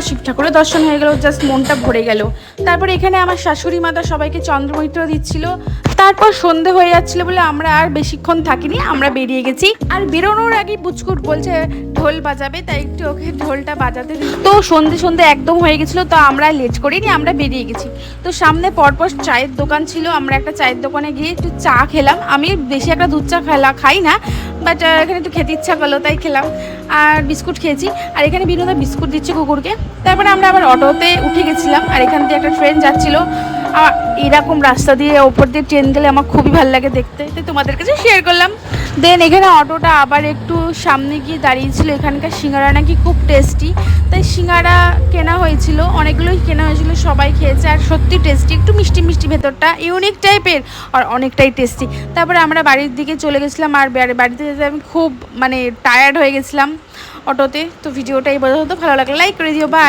শিব ঠাকুরের দর্শন হয়ে গেল, জাস্ট মনটা ভরে গেল। তারপরে এখানে আমার শাশুড়ি মাতা সবাইকে চন্দ্রমৈত্র দিচ্ছিল। তারপর সন্ধে হয়ে যাচ্ছিল বলে আমরা আর বেশিক্ষণ থাকিনি, আমরা বেরিয়ে গেছি। আর বেরোনোর আগে বুচকুট বলছে ঢোল বাজাবে, তাই একটু ওকে ঢোলটা বাজাতে দিই। তো সন্ধে একদম হয়ে গেছিলো, তো আমরা লেট করিনি, আমরা বেরিয়ে গেছি। তো সামনে পরপর চায়ের দোকান ছিল, আমরা একটা চায়ের দোকানে গিয়ে একটু চা খেলাম। আমি বেশি একটা দুধ চা খাই না, বাট এখানে একটু খেতে ইচ্ছা করলো তাই খেলাম। আর বিস্কুট খেয়েছি, আর এখানে বিনোদা বিস্কুট দিচ্ছে কুকুরকে। তারপরে আমরা আবার অটোতে উঠে গেছিলাম, আর এখান দিয়ে একটা ট্রেন যাচ্ছিলো। এরকম রাস্তা দিয়ে ওপর দিয়ে ট্রেন গেলে আমার খুবই ভালো লাগে দেখতে, তাই তোমাদের কাছে শেয়ার করলাম। দেন এখানে অটোটা আবার একটু সামনে গিয়ে দাঁড়িয়েছিল। এখানকার সিঙ্গারা নাকি খুব টেস্টি, তাই সিঙ্গারা কেনা হয়েছিল, অনেকগুলোই কেনা হয়েছিল, সবাই খেয়েছে। আর সত্যি টেস্টি, একটু মিষ্টি মিষ্টি ভেতরটা, ইউনিক টাইপের, আর অনেকটাই টেস্টি। তারপরে আমরা বাড়ির দিকে চলে গেছিলাম, আর বাড়িতে যেতে আমি খুব টায়ার্ড হয়ে গেছিলাম অটোতে। তো ভিডিওটা এই বোঝা হতো, ভালো লাগলে লাইক করে দিও, বাই।